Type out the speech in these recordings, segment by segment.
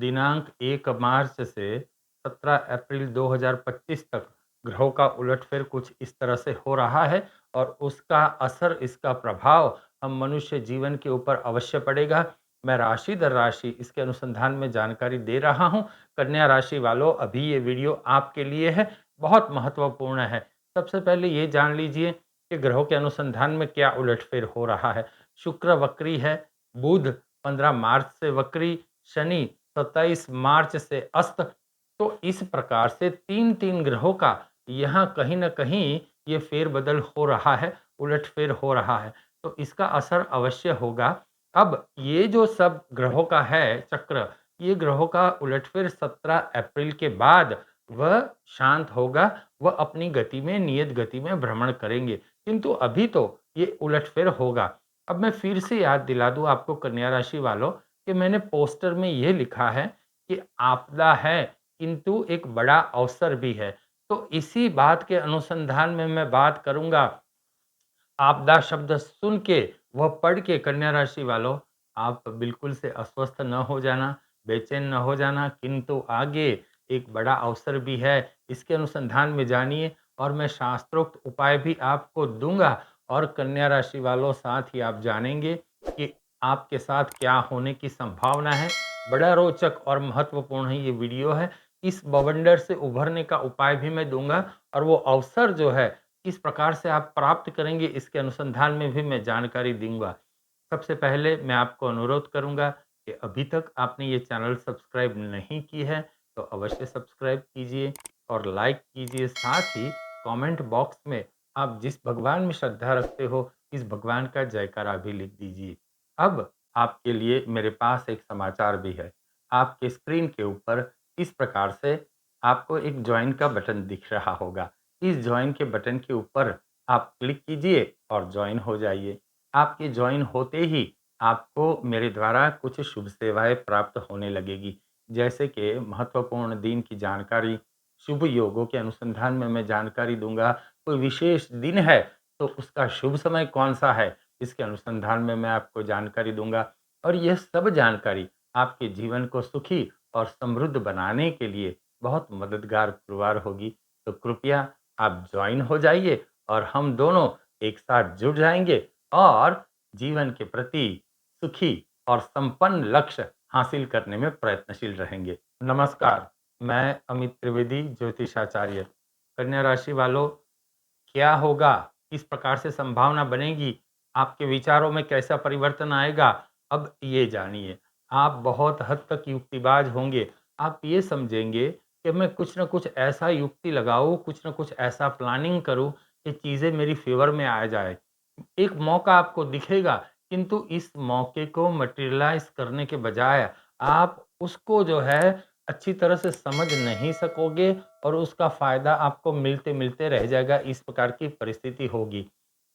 दिनांक 1 मार्च से 17 अप्रैल 2025 तक ग्रहों का उलटफेर कुछ इस तरह से हो रहा है और उसका असर, इसका प्रभाव हम मनुष्य जीवन के ऊपर अवश्य पड़ेगा। मैं राशि दर राशि इसके अनुसंधान में जानकारी दे रहा हूँ। कन्या राशि वालों, अभी ये वीडियो आपके लिए है, बहुत महत्वपूर्ण है। सबसे पहले ये जान लीजिए कि ग्रहों के अनुसंधान में क्या उलटफेर हो रहा है। शुक्र वक्री है, बुध 15 मार्च से वक्री, शनि 27 मार्च से अस्त। तो इस प्रकार से तीन तीन ग्रहों का यहाँ कहीं न कहीं ये फेरबदल हो रहा है, उलटफेर हो रहा है, तो इसका असर अवश्य होगा। अब ये जो सब ग्रहों का है चक्र, ये ग्रहों का उलटफेर 17 अप्रैल के बाद वह शांत होगा, वह अपनी गति में, नियत गति में भ्रमण करेंगे। किंतु अभी तो ये उलटफेर होगा। अब मैं फिर से याद दिला दूँ आपको कन्या राशि वालों कि मैंने पोस्टर में ये लिखा है कि आपदा है, किंतु एक बड़ा अवसर भी है। तो इसी बात के अनुसंधान में मैं बात करूँगा। आपदा शब्द सुन के, वह पढ़ के कन्या राशि वालों, आप बिल्कुल से अस्वस्थ न हो जाना, बेचैन न हो जाना, किंतु आगे एक बड़ा अवसर भी है। इसके अनुसंधान में जानिए और मैं शास्त्रोक्त उपाय भी आपको दूँगा और कन्या राशि वालों साथ ही आप जानेंगे कि आपके साथ क्या होने की संभावना है। बड़ा रोचक और महत्वपूर्ण ये वीडियो है। इस बवंडर से उभरने का उपाय भी मैं दूँगा और वो अवसर जो है किस प्रकार से आप प्राप्त करेंगे, इसके अनुसंधान में भी मैं जानकारी दूँगा। सबसे पहले मैं आपको अनुरोध करूँगा कि अभी तक आपने ये चैनल सब्सक्राइब नहीं की है, तो अवश्य सब्सक्राइब कीजिए और लाइक कीजिए। साथ ही कमेंट बॉक्स में आप जिस भगवान में श्रद्धा रखते हो, इस भगवान का जयकारा भी लिख दीजिए। अब आपके लिए मेरे पास एक समाचार भी है। आपके स्क्रीन के ऊपर इस प्रकार से आपको एक जॉइन का बटन दिख रहा होगा। इस जॉइन के बटन के ऊपर आप क्लिक कीजिए और जॉइन हो जाइए। आपके जॉइन होते ही आपको मेरे द्वारा कुछ शुभ सेवाएँ प्राप्त होने लगेगी। जैसे कि महत्वपूर्ण दिन की जानकारी, शुभ योगों के अनुसंधान में मैं जानकारी दूँगा। कोई विशेष दिन है तो उसका शुभ समय कौन-सा है, इसके अनुसंधान में मैं आपको जानकारी दूँगा। और यह सब जानकारी आपके जीवन को सुखी और समृद्ध बनाने के लिए बहुत मददगार पुरवार होगी। तो कृपया आप जॉइन हो जाइए और हम दोनों एक साथ जुड़ जाएँगे और जीवन के प्रति सुखी और संपन्न लक्ष्य हासिल करने में प्रयत्नशील रहेंगे। नमस्कार, मैं अमित त्रिवेदी, ज्योतिषाचार्य। कन्या राशि वालों, क्या होगा? किस प्रकार से संभावना बनेगी? आपके विचारों में कैसा परिवर्तन आएगा? अब ये जानिए। आप बहुत हद तक युक्तिबाज होंगे। आप ये समझेंगे कि मैं कुछ न कुछ ऐसा युक्ति लगाऊँ, कुछ न कुछ ऐसा प्लानिंग करूँ कि चीज़ें मेरी फ़ेवर में आ जाए। एक मौका आपको दिखेगा, किंतु इस मौके को मटेरियलाइज़ करने के बजाय आप उसको जो है अच्छी तरह से समझ नहीं सकोगे और उसका फ़ायदा आपको मिलते-मिलते रह जाएगा, इस प्रकार की परिस्थिति होगी।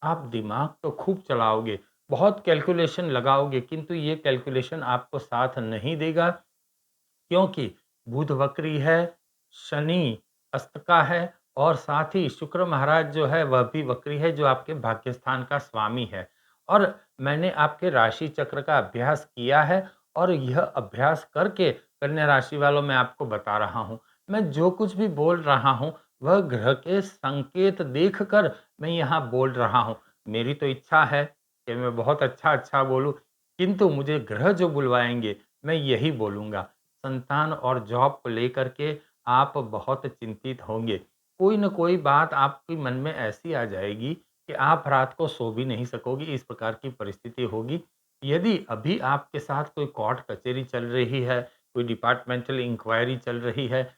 आप दिमाग तो खूब चलाओगे, बहुत कैलकुलेशन लगाओगे, किंतु ये कैलकुलेशन आपको साथ नहीं देगा, क्योंकि बुध वक्री है, शनि अस्त का है और साथ ही शुक्र महाराज जो है वह भी वक्री है, जो आपके भाग्यस्थान का स्वामी है। और मैंने आपके राशि चक्र का अभ्यास किया है और यह अभ्यास करके कन्या राशि वालों मैं आपको बता रहा हूँ। मैं जो कुछ भी बोल रहा हूँ वह ग्रह के संकेत देखकर मैं यहाँ बोल रहा हूँ। मेरी तो इच्छा है कि मैं बहुत अच्छा-अच्छा बोलूँ, किंतु मुझे ग्रह जो बुलवाएँगे मैं यही बोलूँगा। संतान और जॉब को लेकर के आप बहुत चिंतित होंगे। कोई न कोई बात आपके मन में ऐसी आ जाएगी कि आप रात को सो भी नहीं सकोगे, इस प्रकार की परिस्थिति होगी। यदि अभी आपके साथ कोई कोर्ट कचहरी चल रही है, कोई डिपार्टमेंटल इंक्वायरी चल रही है,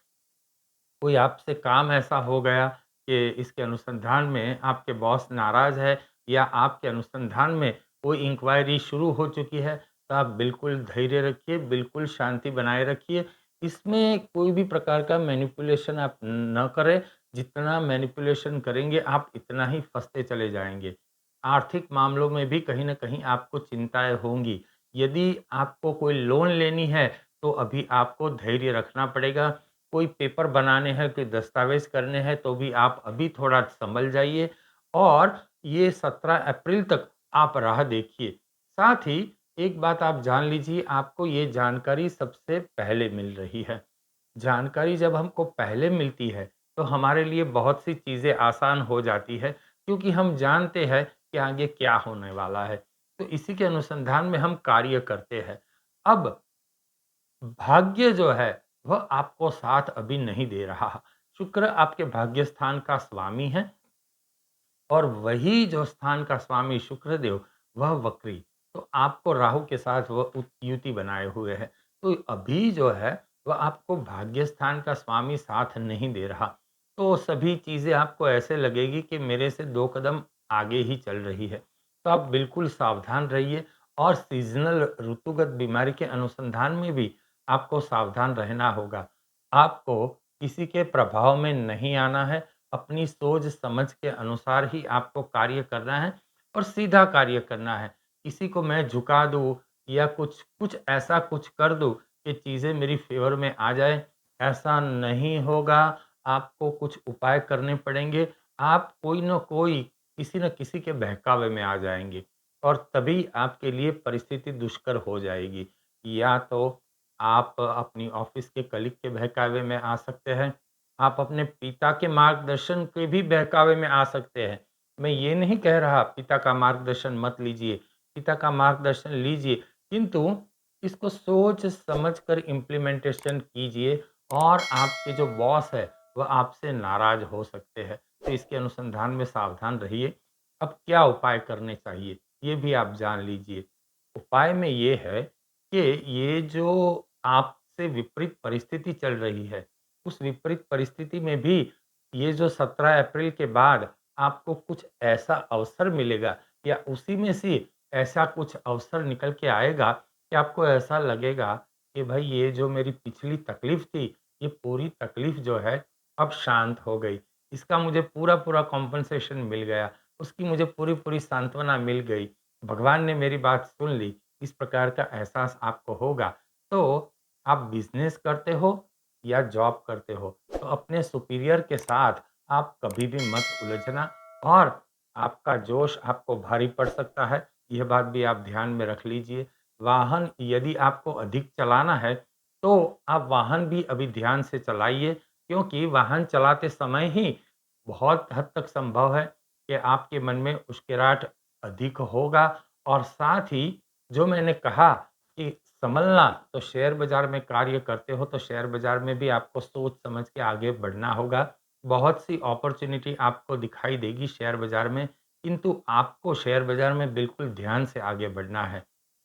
कोई आपसे काम ऐसा हो गया कि इसके अनुसंधान में आपके बॉस नाराज़ है या आपके अनुसंधान में कोई इंक्वायरी शुरू हो चुकी है, तो आप बिल्कुल धैर्य रखिए, बिल्कुल शांति बनाए रखिए। इसमें कोई भी प्रकार का मैनिपुलेशन आप न करें, जितना मैनिपुलेशन करेंगे आप इतना ही फँसते चले जाएँगे। आर्थिक मामलों में भी कहीं न कहीं आपको चिंताएँ होंगी। यदि आपको कोई लोन लेनी है, तो अभी आपको धैर्य रखना पड़ेगा। कोई पेपर बनाने हैं, कोई दस्तावेज़ करने हैं, तो भी आप अभी थोड़ा सँभल जाइए और ये 17 अप्रैल तक आप राह देखिए। साथ ही एक बात आप जान लीजिए, आपको ये जानकारी सबसे पहले मिल रही है। जानकारी जब हमको पहले मिलती है, तो हमारे लिए बहुत सी चीज़ें आसान हो जाती है, क्योंकि हम जानते हैं कि आगे क्या होने वाला है। तो इसी के अनुसंधान में हम कार्य करते हैं। अब भाग्य जो है, वह आपको साथ अभी नहीं दे रहा। शुक्र आपके भाग्य स्थान का स्वामी है और वही जो स्थान का स्वामी शुक्रदेव, वह वक्री। तो आपको राहु के साथ वह युति बनाए हुए है। तो अभी जो है, वह आपको भाग्य स्थान का स्वामी साथ नहीं दे रहा। तो सभी चीज़ें आपको ऐसे लगेगी कि मेरे से 2 कदम आगे ही चल रही है। तो आप बिल्कुल सावधान रहिए और सीज़नल ऋतुगत बीमारी के अनुसंधान में भी आपको सावधान रहना होगा। आपको किसी के प्रभाव में नहीं आना है, अपनी सोच समझ के अनुसार ही आपको कार्य करना है और सीधा कार्य करना है। किसी को मैं झुका दूँ या कुछ कुछ ऐसा कुछ कर दूँ कि चीज़ें मेरी फ़ेवर में आ जाए, ऐसा नहीं होगा। आपको कुछ उपाय करने पड़ेंगे। आप कोई न कोई, किसी न किसी के बहकावे में आ जाएँगे और तभी आपके लिए परिस्थिति दुष्कर हो जाएगी। या तो आप अपनी ऑफ़िस के कलीग के बहकावे में आ सकते हैं, आप अपने पिता के मार्गदर्शन के भी बहकावे में आ सकते हैं। मैं ये नहीं कह रहा पिता का मार्गदर्शन मत लीजिए, पिता का मार्गदर्शन लीजिए, किंतु इसको सोच समझ कर इम्प्लीमेंटेशन कीजिए और आपके जो बॉस है, वह आपसे नाराज़ हो सकते हैं। तो इसके अनुसंधान में सावधान रहिए। अब क्या उपाय करने चाहिए, ये भी आप जान लीजिए। उपाय में ये है कि ये जो आपसे विपरीत परिस्थिति चल रही है, उस विपरीत परिस्थिति में भी ये जो 17 अप्रैल के बाद आपको कुछ ऐसा अवसर मिलेगा या उसी में से ऐसा कुछ अवसर निकल के आएगा कि आपको ऐसा लगेगा कि भाई ये जो मेरी पिछली तकलीफ थी, ये पूरी तकलीफ जो है अब शांत हो गई। इसका मुझे पूरा-पूरा कॉम्पेंसेशन मिल गया, उसकी मुझे पूरी-पूरी सांत्वना मिल गई। भगवान ने मेरी बात सुन ली, इस प्रकार का एहसास आपको होगा। तो आप बिज़नेस करते हो या जॉब करते हो, तो अपने सुपीरियर के साथ आप कभी भी मत उलझना और आपका जोश आपको भारी पड़ सकता है, यह बात भी आप ध्यान में रख लीजिए। वाहन यदि आपको अधिक चलाना है, तो आप वाहन भी अभी ध्यान से चलाइए, क्योंकि वाहन चलाते समय ही बहुत हद तक संभव है कि आपके मन में उश्केराहट अधिक होगा और साथ ही जो मैंने कहा कि सँभलना, तो शेयर बाज़ार में कार्य करते हो तो शेयर बाज़ार में भी आपको सोच समझ के आगे बढ़ना होगा। बहुत सी अपॉर्च्युनिटी आपको दिखाई देगी शेयर बाज़ार में, किंतु आपको शेयर बाज़ार में बिल्कुल ध्यान से आगे बढ़ना है।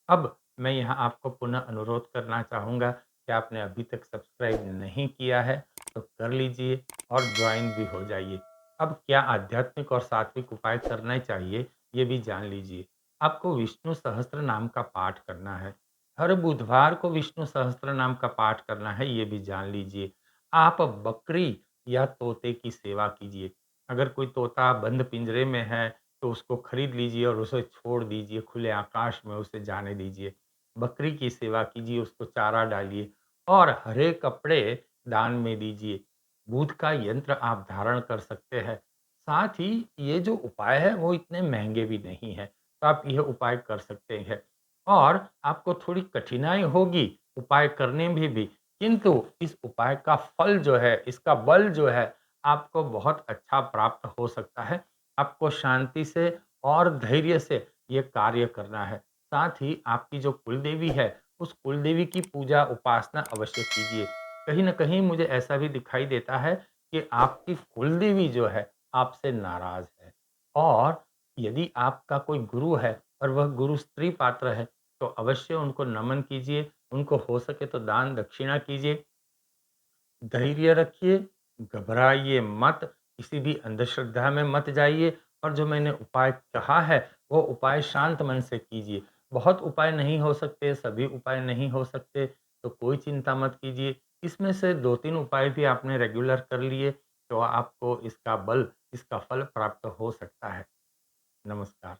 अब मैं यहाँ आपको पुनः अनुरोध करना चाहूँगा कि आपने अभी तक सब्सक्राइब नहीं किया है, तो कर लीजिए और जॉइन भी हो जाइए। अब क्या आध्यात्मिक और सात्विक उपाय करने चाहिए, ये भी जान लीजिए। आपको विष्णु सहस्त्र नाम का पाठ करना है। हर बुधवार को विष्णु सहस्त्र नाम का पाठ करना है, ये भी जान लीजिए। आप बकरी या तोते की सेवा कीजिए। अगर कोई तोता बंद पिंजरे में है, तो उसको खरीद लीजिए और उसे छोड़ दीजिए, खुले आकाश में उसे जाने दीजिए। बकरी की सेवा कीजिए, उसको चारा डालिए और हरे कपड़े दान में दीजिए। बुध का यंत्र आप धारण कर सकते हैं। साथ ही ये जो उपाय है, वो इतने महँगे भी नहीं हैं, तो आप यह उपाय कर सकते हैं। और आपको थोड़ी कठिनाई होगी उपाय करने में भी, किंतु इस उपाय का फल जो है, इसका बल जो है, आपको बहुत अच्छा प्राप्त हो सकता है। आपको शांति से और धैर्य से ये कार्य करना है। साथ ही आपकी जो कुलदेवी है, उस कुलदेवी की पूजा उपासना अवश्य कीजिए। कहीं न कहीं मुझे ऐसा भी दिखाई देता है कि आपकी कुलदेवी जो है, आपसे नाराज़ है और यदि आपका कोई गुरु है और वह गुरु स्त्री पात्र है, तो अवश्य उनको नमन कीजिए, उनको हो सके तो दान दक्षिणा कीजिए। धैर्य रखिए, घबराइए मत, किसी भी अंधश्रद्धा में मत जाइए और जो मैंने उपाय कहा है, वो उपाय शांत मन से कीजिए। बहुत उपाय नहीं हो सकते, सभी उपाय नहीं हो सकते, तो कोई चिंता मत कीजिए। इसमें से 2-3 उपाय भी आपने रेगुलर कर लिए, तो आपको इसका बल, इसका फल प्राप्त हो सकता है। नमस्कार।